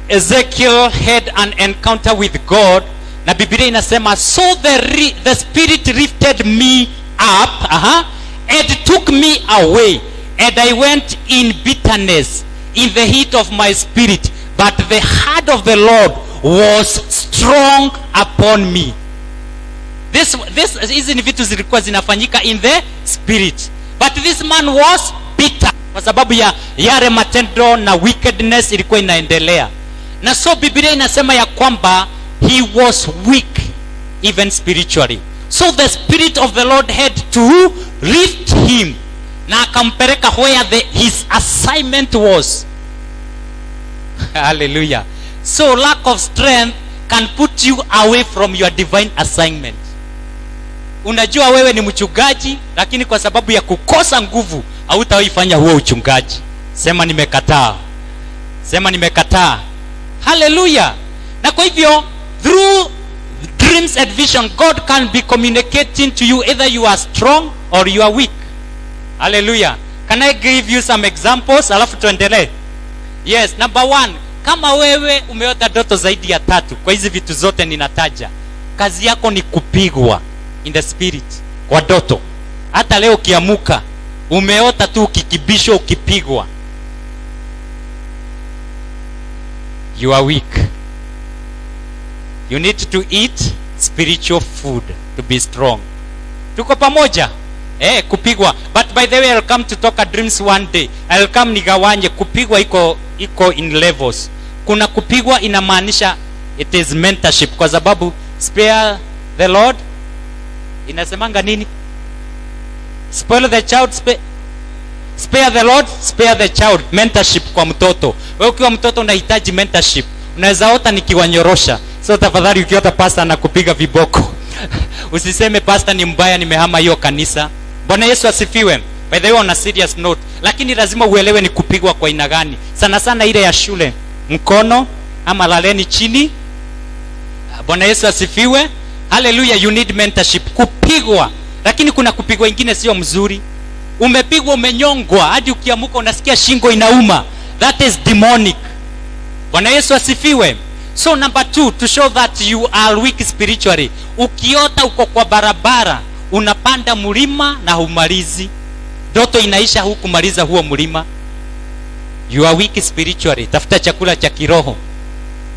Ezekiel had an encounter with God, na Biblia inasema, so the spirit lifted me up and took me away, and I went in bitterness in the heat of my spirit, but the hand of the Lord was strong upon me. Hizi ni vitu zilikuwa zinafanyika in the spirit, but this man was bitter kwa sababu ya yale matendo na wickedness ilikuwa inaendelea. Na so Biblia inasema ya kwamba he was weak even spiritually, so the spirit of the Lord had to lift him na akampeleka where his assignment was. Hallelujah. So lack of strength can put you away from your divine assignment. Unajua wewe ni mchungaji, lakini kwa sababu ya kukosa nguvu hautaifanya huo uchungaji. Sema nimekataa. Sema nimekataa. Hallelujah. Na kwa hivyo through dreams and vision, God can be communicating to you either you are strong or you are weak. Hallelujah. Can I give you some examples alafu tuendelee? Yes, number 1, kama wewe umeota ndoto zaidi ya 3 kwa hizi vitu zote ninataja, kazi yako ni kupigwa in the spirit kwa ndoto. Hata leo ukiamuka umeota tu ukikibishwa, ukipigwa, you are weak. You need to eat spiritual food to be strong. Tuko pamoja? Kupigwa. But by the way, I'll come to talk a dreams one day. I'll come nigawanye. Kupigwa iko in levels. Kuna kupigwa inamaanisha it is mentorship, kwa sababu spare the Lord inasemanga nini? Spoil the child, spare the Lord, spare the child. Mentorship kwa mtoto. Wewe ukiwa mtoto unahitaji mentorship. Unaweza ota nikiwanyorosha. So tafadhali ukiota pastor na kupiga viboko usiseme pastor ni mbaya, nimehama hiyo kanisa. Bwana Yesu asifiwe. By the way, on a serious note, lakini lazima uelewe ni kupigwa kwa aina gani. Sana sana ile ya shule, mkono ama laleni chini. Bwana Yesu asifiwe. Hallelujah. You need mentorship. Kupigwa. Lakini kuna kupigwa ingine sio mzuri. Umepigwa, umenyongwa hadi ukiamuka unasikia shingo inauma. That is demonic. Bwana Yesu asifiwe. So number 2, to show that you are weak spiritually. Ukiota uko kwa barabara, unapanda mlima na humalizi, ndoto inaisha hukumaliza huo mlima, you are weak spiritually. Tafuta chakula cha kiroho.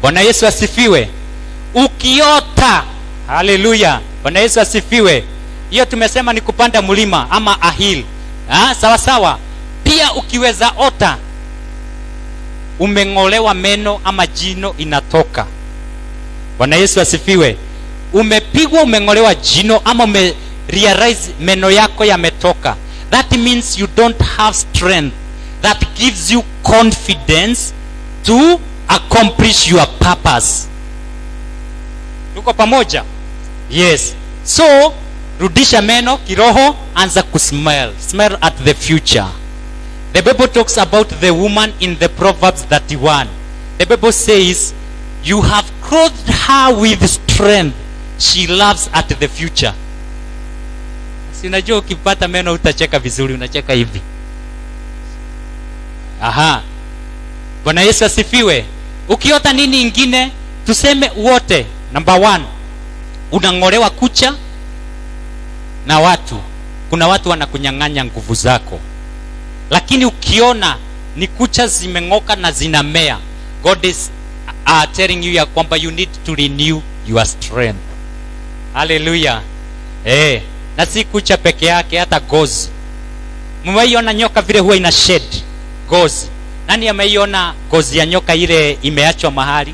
Bwana Yesu asifiwe. Ukiota, hallelujah, Bwana Yesu asifiwe. Hiyo tumesema ni kupanda mlima ama a hill. Sawa sawa. Pia ukiweza ota umeng'olewa meno ama jino inatoka. Bwana Yesu asifiwe. Umepigwa, umeng'olewa jino ama realize meno yako yametoka. That means you don't have strength that gives you confidence to accomplish your purpose. Tuko pamoja? Yes. So rudisha meno kiroho, anza kusmile. Smile at the future. The Bible talks about the woman in the Proverbs 31. The Bible says, you have clothed her with strength. She loves at the future. Sinajua ukipata meno utacheka vizuri, unacheka hivi. Bwana Yesu asifiwe. Ukiota nini ingine? Tuseme wote. Number 1, unang'olewa kucha na watu. Kuna watu wanakunyang'anya nguvu zako. Lakini ukiona ni kucha zimeng'oka na zinamea, God is telling you ya kwamba you need to renew your strength. Hallelujah. Na si kucha peke yake, hata gozi. Mmeiona nyoka vile huwa ina shed gozi? Nani ameiona gozi ya nyoka ile imeachwa mahali?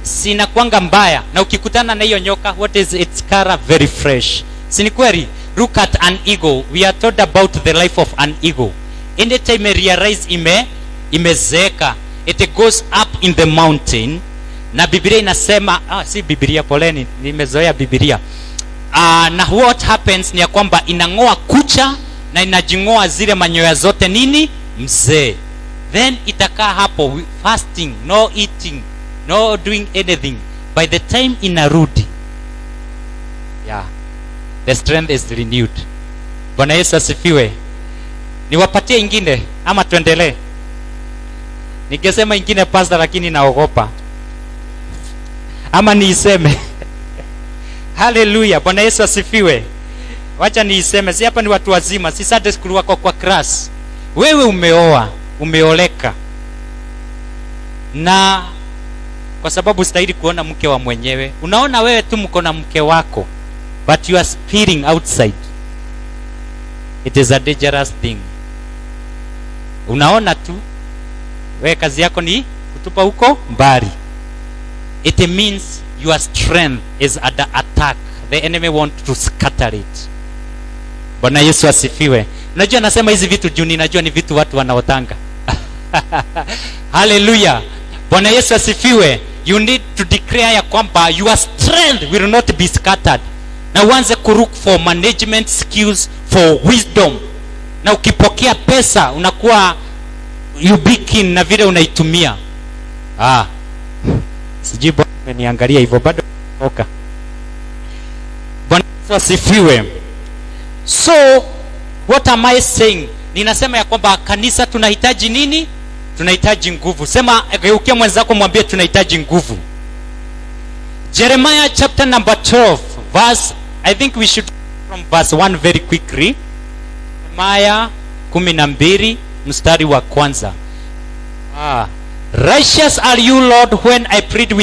Sina kwanga mbaya. Na ukikutana na hiyo nyoka, what is its color? Very fresh. Sini kweli? Look at an eagle. We are told about the life of an eagle. Anytime realize imezeeka, it goes up in the mountain. Na Biblia inasema, si Biblia, poleni, nimezoea Biblia. Na what happens ni ya kwamba inang'oa kucha na inajingoa zile manyoya zote nini? Mzee. Then itakaa hapo fasting, no eating, no doing anything. By the time inarudi, the strength is renewed. Bwana Yesu asifiwe. Niwapatie ingine ama tuendelee? Ningesema ingine pastor, lakini naogopa. Ama niiseme? Hallelujah. Bwana Yesu asifiwe. Wacha niiseme. Si hapa ni watu wazima, si Sunday school wako kwa class. Wewe umeoa, umeoleka. Na kwa sababu stahili kuona mke wa mwenyewe. Unaona wewe tu mko na mke wako, but you are spilling outside. It is a dangerous thing. Unaona tu wewe kazi yako ni kutupa huko mbali. It means your strength is under attack. The enemy want to scatter it. Bwana Yesu asifiwe. Unajua nasema hizi vitu juu ninajua ni vitu watu wanaotanga. Hallelujah. Bwana Yesu asifiwe. You need to declare ya kwamba your strength will not be scattered. Na uanze look for management skills, for wisdom. Na ukipokea pesa unakuwa you be keen na vile unaitumia. Sijui Bwana ameniangalia hivyo bado oka. Bwana Yesu asifiwe. So what am I saying? Ninasema ya kwamba kanisa tunahitaji nini? Tunahitaji nguvu. Sema, geukia mwenzako mwambie tunahitaji nguvu. Jeremiah chapter number 12 verse, I think we should from verse 1 very quickly. Jeremiah 12 mstari wa kwanza. Righteous are you, Lord, when I plead with